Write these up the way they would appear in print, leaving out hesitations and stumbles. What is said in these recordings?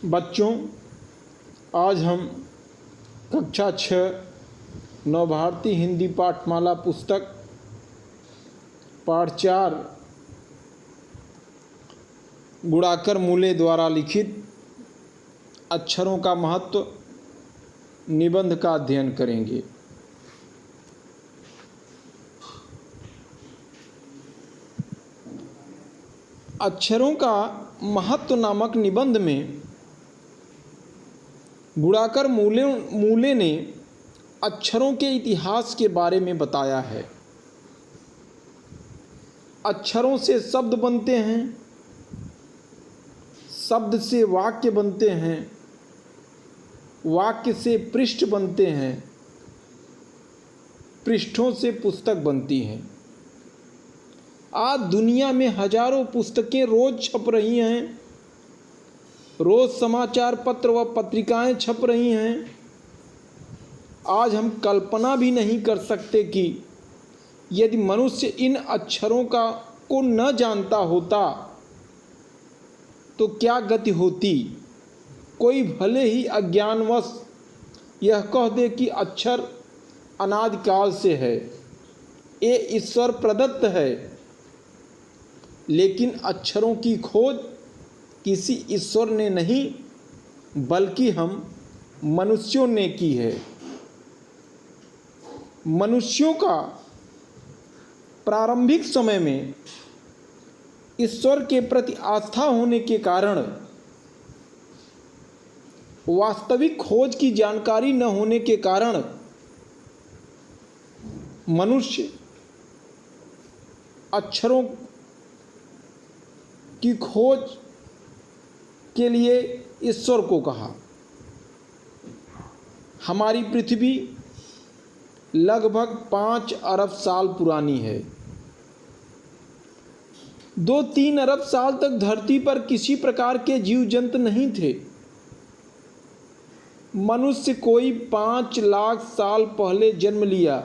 बच्चों, आज हम कक्षा 6 नवभारती हिंदी पाठमाला पुस्तक पाठ 4 गुणाकर मूले द्वारा लिखित अक्षरों का महत्व निबंध का अध्ययन करेंगे। अक्षरों का महत्व नामक निबंध में गुणाकर मूले ने अक्षरों के इतिहास के बारे में बताया है। अक्षरों से शब्द बनते हैं, शब्द से वाक्य बनते हैं, वाक्य से पृष्ठ बनते हैं, पृष्ठों से पुस्तक बनती हैं। आज दुनिया में हजारों पुस्तकें रोज छप रही हैं, रोज समाचार पत्र व पत्रिकाएं छप रही हैं। आज हम कल्पना भी नहीं कर सकते कि यदि मनुष्य इन अक्षरों को न जानता होता तो क्या गति होती। कोई भले ही अज्ञानवश यह कह दे कि अक्षर अनादिकाल से है, ये ईश्वर प्रदत्त है, लेकिन अक्षरों की खोज किसी ईश्वर ने नहीं बल्कि हम मनुष्यों ने की है। मनुष्यों का प्रारंभिक समय में ईश्वर के प्रति आस्था होने के कारण वास्तविक खोज की जानकारी न होने के कारण मनुष्य अक्षरों की खोज के लिए ईश्वर को कहा। हमारी पृथ्वी लगभग 5 अरब साल पुरानी है। 2-3 अरब साल तक धरती पर किसी प्रकार के जीव जंतु नहीं थे। मनुष्य कोई 5 लाख साल पहले जन्म लिया।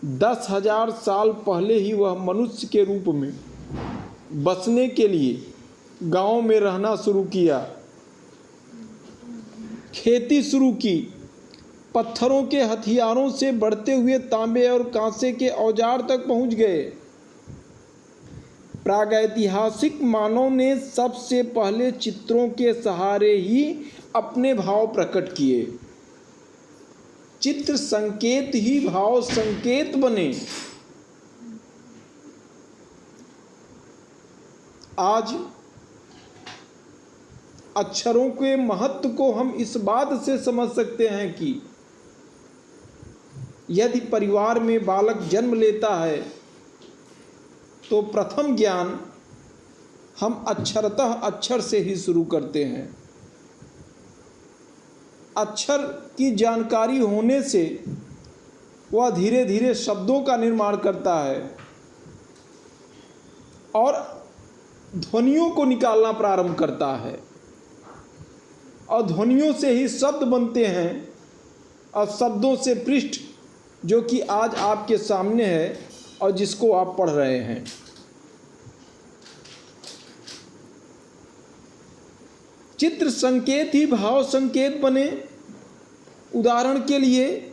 10,000 साल पहले ही वह मनुष्य के रूप में बसने के लिए गांव में रहना शुरू किया, खेती शुरू की, पत्थरों के हथियारों से बढ़ते हुए तांबे और कांसे के औजार तक पहुंच गए। प्रागैतिहासिक मानव ने सबसे पहले चित्रों के सहारे ही अपने भाव प्रकट किए। चित्र संकेत ही भाव संकेत बने। आज अक्षरों के महत्व को हम इस बात से समझ सकते हैं कि यदि परिवार में बालक जन्म लेता है तो प्रथम ज्ञान हम अक्षरतः अक्षर से ही शुरू करते हैं। अक्षर की जानकारी होने से वह धीरे धीरे शब्दों का निर्माण करता है और ध्वनियों को निकालना प्रारंभ करता है और ध्वनियों से ही शब्द बनते हैं और शब्दों से पृष्ठ, जो कि आज आपके सामने है और जिसको आप पढ़ रहे हैं। चित्र संकेत ही भाव संकेत बने। उदाहरण के लिए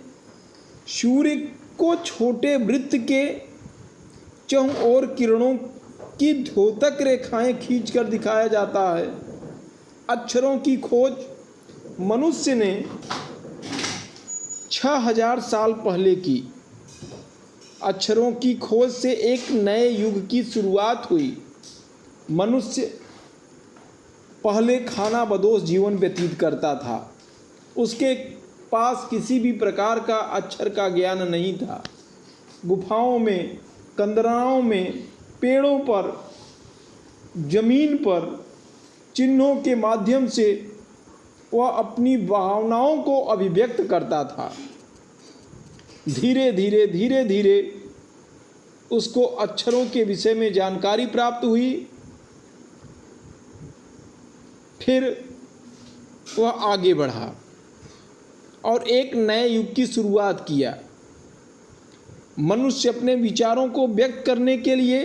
सूर्य को छोटे वृत्त के चहुं ओर किरणों की द्योतक रेखाएं खींचकर दिखाया जाता है। अक्षरों की खोज मनुष्य ने 6,000 साल पहले की। अक्षरों की खोज से एक नए युग की शुरुआत हुई। मनुष्य पहले खाना बदोश जीवन व्यतीत करता था। उसके पास किसी भी प्रकार का अक्षर का ज्ञान नहीं था। गुफाओं में, कंदराओं में, पेड़ों पर, जमीन पर चिन्हों के माध्यम से वह अपनी भावनाओं को अभिव्यक्त करता था। धीरे धीरे उसको अक्षरों के विषय में जानकारी प्राप्त हुई। फिर वह आगे बढ़ा और एक नए युग की शुरुआत किया। मनुष्य अपने विचारों को व्यक्त करने के लिए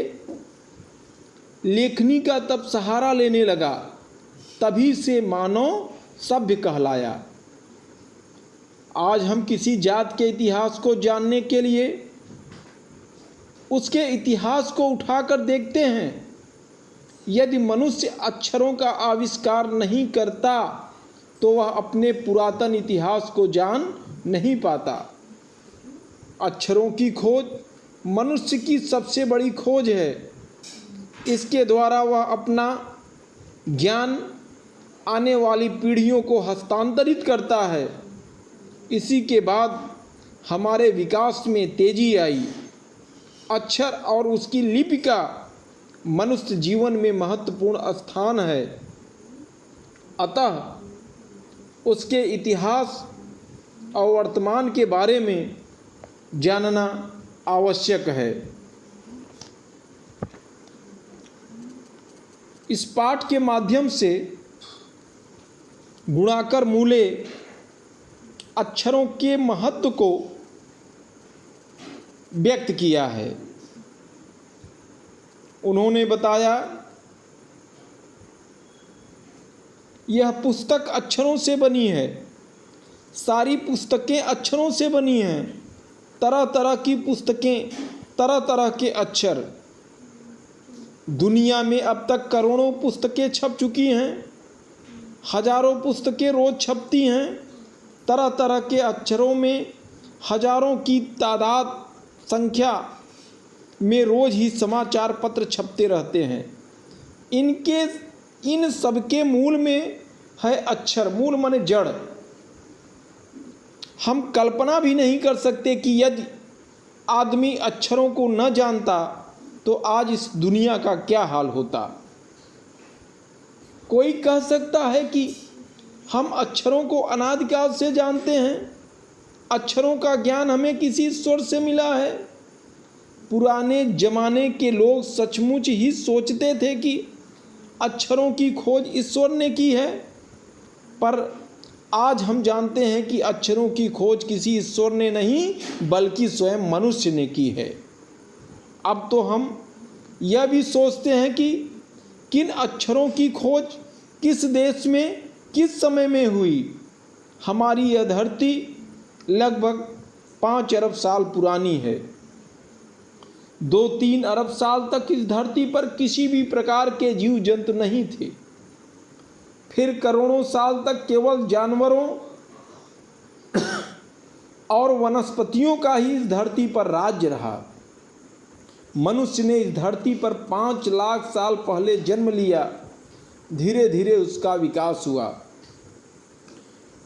लेखनी का तब सहारा लेने लगा। तभी से मानव सभ्य कहलाया। आज हम किसी जात के इतिहास को जानने के लिए उसके इतिहास को उठाकर देखते हैं। यदि मनुष्य अक्षरों का आविष्कार नहीं करता तो वह अपने पुरातन इतिहास को जान नहीं पाता। अक्षरों की खोज मनुष्य की सबसे बड़ी खोज है। इसके द्वारा वह अपना ज्ञान आने वाली पीढ़ियों को हस्तांतरित करता है। इसी के बाद हमारे विकास में तेजी आई। अक्षर और उसकी लिपि का मनुष्य जीवन में महत्वपूर्ण स्थान है। अतः उसके इतिहास और वर्तमान के बारे में जानना आवश्यक है। इस पाठ के माध्यम से गुणाकर मूले अक्षरों के महत्व को व्यक्त किया है। उन्होंने बताया यह पुस्तक अक्षरों से बनी है। सारी पुस्तकें अक्षरों से बनी हैं। तरह तरह की पुस्तकें, तरह तरह के अक्षर। दुनिया में अब तक करोड़ों पुस्तकें छप चुकी हैं। हजारों पुस्तकें रोज छपती हैं। तरह तरह के अक्षरों में हजारों की तादाद संख्या में रोज ही समाचार पत्र छपते रहते हैं। इन सबके मूल में है अक्षर। मूल माने जड़। हम कल्पना भी नहीं कर सकते कि यदि आदमी अक्षरों को न जानता तो आज इस दुनिया का क्या हाल होता। कोई कह सकता है कि हम अक्षरों को अनादिकाल से जानते हैं। अक्षरों का ज्ञान हमें किसी ईश्वर से मिला है। पुराने जमाने के लोग सचमुच ही सोचते थे कि अक्षरों की खोज ईश्वर ने की है, पर आज हम जानते हैं कि अक्षरों की खोज किसी ईश्वर ने नहीं बल्कि स्वयं मनुष्य ने की है। अब तो हम यह भी सोचते हैं कि किन अक्षरों की खोज किस देश में किस समय में हुई। हमारी यह धरती लगभग 5 अरब साल पुरानी है। 2-3 अरब साल तक इस धरती पर किसी भी प्रकार के जीव जंतु नहीं थे। फिर करोड़ों साल तक केवल जानवरों और वनस्पतियों का ही इस धरती पर राज्य रहा। मनुष्य ने इस धरती पर 5 लाख साल पहले जन्म लिया। धीरे धीरे उसका विकास हुआ।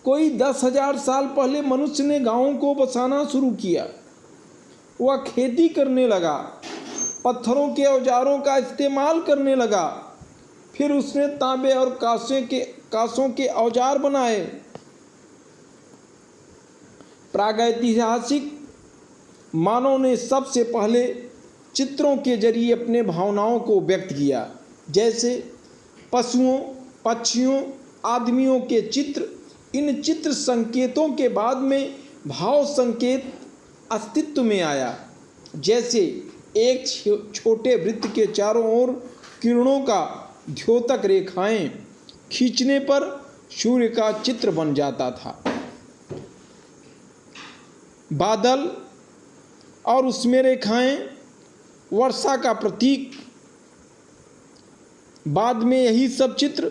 कोई 10,000 साल पहले मनुष्य ने गांवों को बसाना शुरू किया। वह खेती करने लगा, पत्थरों के औजारों का इस्तेमाल करने लगा। फिर उसने तांबे और कांसों के औजार बनाए। प्रागैतिहासिक मानव ने सबसे पहले चित्रों के जरिए अपने भावनाओं को व्यक्त किया। जैसे पशुओं, पक्षियों, आदमियों के चित्र। इन चित्र संकेतों के बाद में भाव संकेत अस्तित्व में आया। जैसे एक छोटे वृत्त के चारों ओर किरणों का द्योतक रेखाएं खींचने पर सूर्य का चित्र बन जाता था। बादल और उसमें रेखाएं वर्षा का प्रतीक। बाद में यही सब चित्र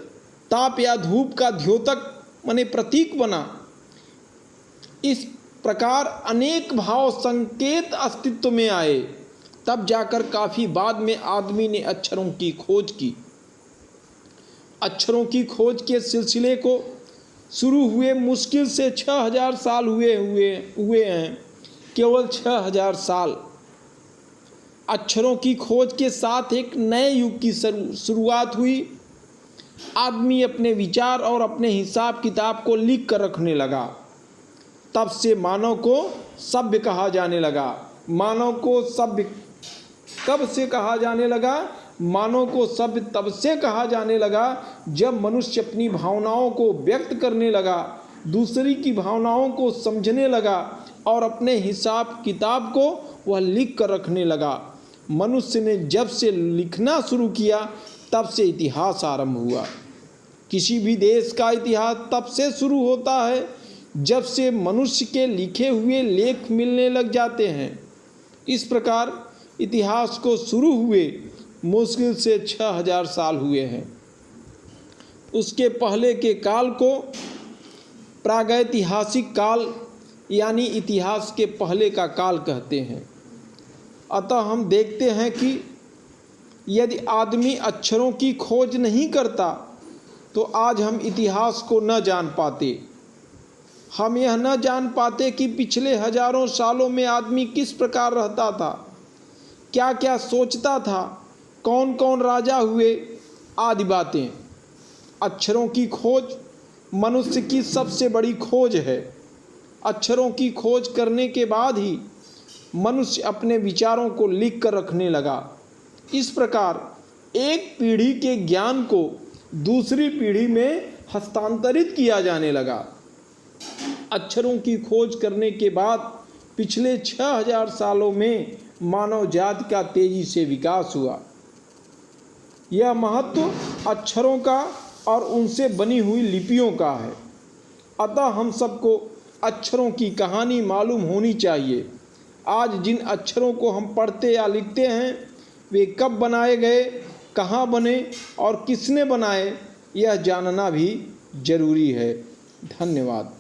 ताप या धूप का द्योतक माने प्रतीक बना। इस प्रकार अनेक भाव संकेत अस्तित्व में आए। तब जाकर काफ़ी बाद में आदमी ने अक्षरों की खोज की। अक्षरों की खोज के सिलसिले को शुरू हुए मुश्किल से 6,000 साल हुए हैं। केवल 6,000 साल। अक्षरों की खोज के साथ एक नए युग की शुरुआत हुई। आदमी अपने विचार और अपने हिसाब किताब को लिख कर रखने लगा। तब से मानव को सभ्य कहा जाने लगा। मानव को सभ्य कब से कहा जाने लगा? मानव को सभ्य तब से कहा जाने लगा जब मनुष्य अपनी भावनाओं को व्यक्त करने लगा, दूसरी की भावनाओं को समझने लगा और अपने हिसाब किताब को वह लिख कर रखने लगा। मनुष्य ने जब से लिखना शुरू किया तब से इतिहास आरंभ हुआ। किसी भी देश का इतिहास तब से शुरू होता है जब से मनुष्य के लिखे हुए लेख मिलने लग जाते हैं। इस प्रकार इतिहास को शुरू हुए मुश्किल से 6000 साल हुए हैं। उसके पहले के काल को प्रागैतिहासिक काल यानी इतिहास के पहले का काल कहते हैं। अतः हम देखते हैं कि यदि आदमी अक्षरों की खोज नहीं करता तो आज हम इतिहास को न जान पाते। हम यह न जान पाते कि पिछले हजारों सालों में आदमी किस प्रकार रहता था, क्या क्या सोचता था, कौन कौन राजा हुए आदि बातें। अक्षरों की खोज मनुष्य की सबसे बड़ी खोज है। अक्षरों की खोज करने के बाद ही मनुष्य अपने विचारों को लिख कर रखने लगा। इस प्रकार एक पीढ़ी के ज्ञान को दूसरी पीढ़ी में हस्तांतरित किया जाने लगा। अक्षरों की खोज करने के बाद पिछले 6000 सालों में मानव जाति का तेजी से विकास हुआ। यह महत्व अक्षरों का और उनसे बनी हुई लिपियों का है। अतः हम सबको अक्षरों की कहानी मालूम होनी चाहिए। आज जिन अक्षरों को हम पढ़ते या लिखते हैं वे कब बनाए गए, कहाँ बने और किसने बनाए, यह जानना भी जरूरी है। धन्यवाद।